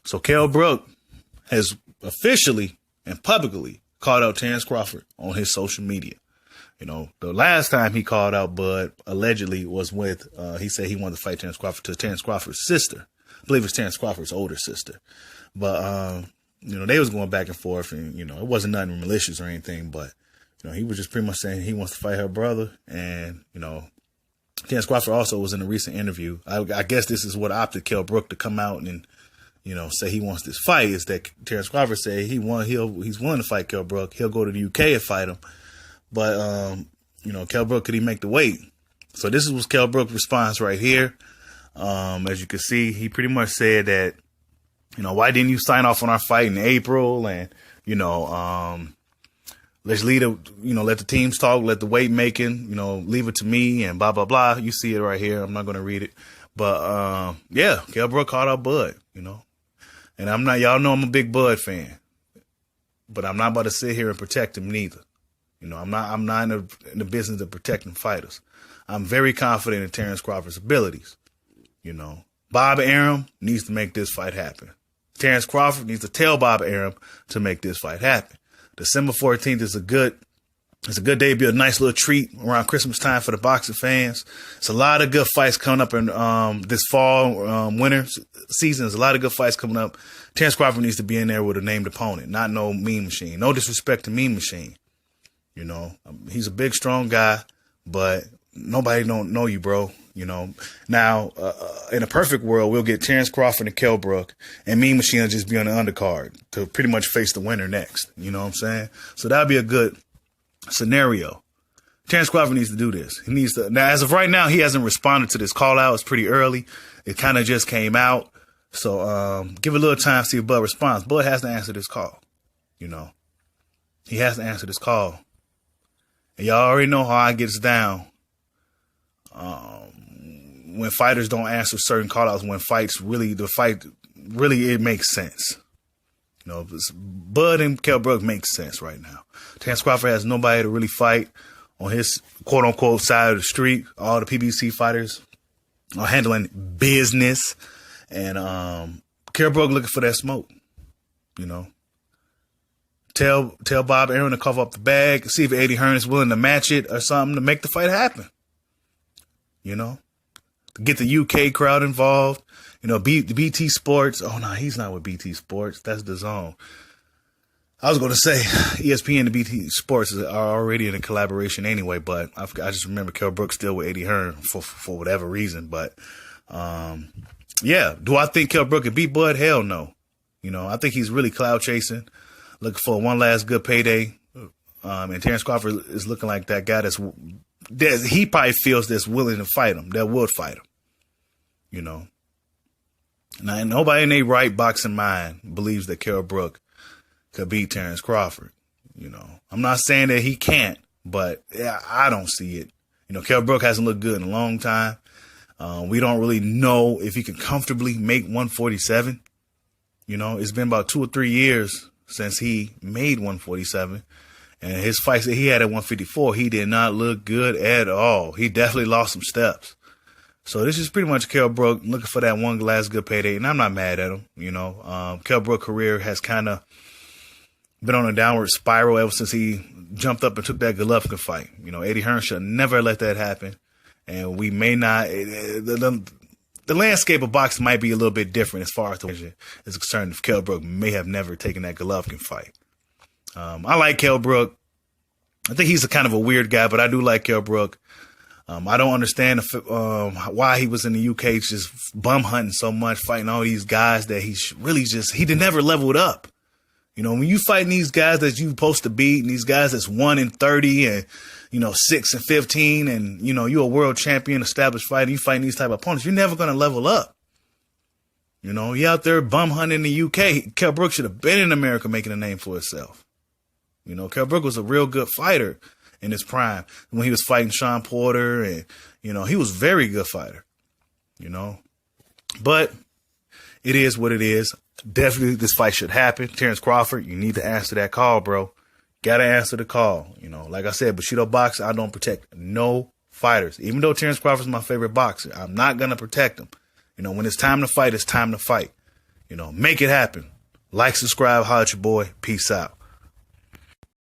So Kell Brook has officially and publicly called out Terence Crawford on his social media. You know, the last time he called out Bud allegedly was with, he said he wanted to fight Terence Crawford to Terence Crawford's sister. I believe it's Terence Crawford's older sister. But, you know, they was going back and forth and, you know, it wasn't nothing malicious or anything, but, you know, he was just pretty much saying he wants to fight her brother. And, you know, Terence Crawford also was in a recent interview. I guess this is what opted Kell Brook to come out and, you know, say he wants this fight, is that Terence Crawford said he's willing to fight Kell Brook. He'll go to the UK and fight him. But, you know, Kell Brook, could he make the weight? So this was Kell Brook's response right here. As you can see, he pretty much said that, you know, why didn't you sign off on our fight in April? And, you know, let's let the teams talk, let the weight making, you know, leave it to me and blah, blah, blah. You see it right here. I'm not going to read it. But, yeah, Kell Brook called out Bud, you know, and y'all know I'm a big Bud fan, but I'm not about to sit here and protect him neither. You know, I'm not in the business of protecting fighters. I'm very confident in Terence Crawford's abilities. You know, Bob Arum needs to make this fight happen. Terence Crawford needs to tell Bob Arum to make this fight happen. December 14th is a good day to be a nice little treat around Christmas time for the boxing fans. It's a lot of good fights coming up in this fall, winter season. There's a lot of good fights coming up. Terence Crawford needs to be in there with a named opponent, not no Mean Machine. No disrespect to Mean Machine. You know, he's a big, strong guy, but nobody don't know you, bro. You know, now, in a perfect world, we'll get Terence Crawford and Kell Brook, and Mean Machine will just be on the undercard to pretty much face the winner next. You know what I'm saying? So that'd be a good scenario. Terence Crawford needs to do this. He needs to. Now, as of right now, he hasn't responded to this call out. It's pretty early. It kind of just came out. So give it a little time to see if Bud responds. Bud has to answer this call. You know, he has to answer this call. And y'all already know how I gets down. When fighters don't answer certain call-outs, when it makes sense. You know, Bud and Kell Brook makes sense right now. Terence Crawford has nobody to really fight on his quote-unquote side of the street. All the PBC fighters are handling business. And Kell Brook looking for that smoke, you know. Tell Bob Arum to cover up the bag, see if Eddie Hearn is willing to match it or something to make the fight happen. You know, get the UK crowd involved. You know, BT Sports. Oh no, he's not with BT Sports. That's the Zone. I was going to say ESPN and BT Sports are already in a collaboration anyway, but I just remember Kell Brook still with Eddie Hearn for whatever reason. But yeah, do I think Kell Brook can beat Bud? Hell no. You know, I think he's really cloud chasing, looking for one last good payday. And Terence Crawford is looking like that guy that he probably feels that's willing to fight him, that would fight him. You know. Now, nobody in their right boxing mind believes that Kell Brook could beat Terence Crawford. You know, I'm not saying that he can't, but yeah, I don't see it. You know, Kell Brook hasn't looked good in a long time. We don't really know if he can comfortably make 147. You know, it's been about 2 or 3 years since he made 147. And his fights that he had at 154, he did not look good at all. He definitely lost some steps. So this is pretty much Kell Brook looking for that one last good payday. And I'm not mad at him. You know, Kell Brook's career has kind of been on a downward spiral ever since he jumped up and took that Golovkin fight. You know, Eddie Hearn should never let that happen. And we may not, the landscape of boxing might be a little bit different as far as the is concerned if Kell Brook may have never taken that Golovkin fight. I like Kell Brook. I think he's a kind of a weird guy, but I do like Kell Brook. I don't understand why he was in the UK just bum hunting so much, fighting all these guys that he never leveled up. You know, when you fighting these guys that you're supposed to beat, and these guys that's 1-30 and, you know, 6-15, and, you know, you're a world champion, established fighter, you fighting these type of opponents, you're never going to level up. You know, he out there bum hunting in the UK. Kell Brook should have been in America making a name for himself. You know, Kell Brook was a real good fighter in his prime when he was fighting Sean Porter, and, you know, he was a very good fighter, you know, but it is what it is. Definitely this fight should happen. Terence Crawford, you need to answer that call, bro. Got to answer the call. You know, like I said, Bushido boxing, I don't protect no fighters. Even though Terence Crawford's my favorite boxer, I'm not going to protect him. You know, when it's time to fight, it's time to fight. Make it happen. Like, subscribe, holler at your boy. Peace out.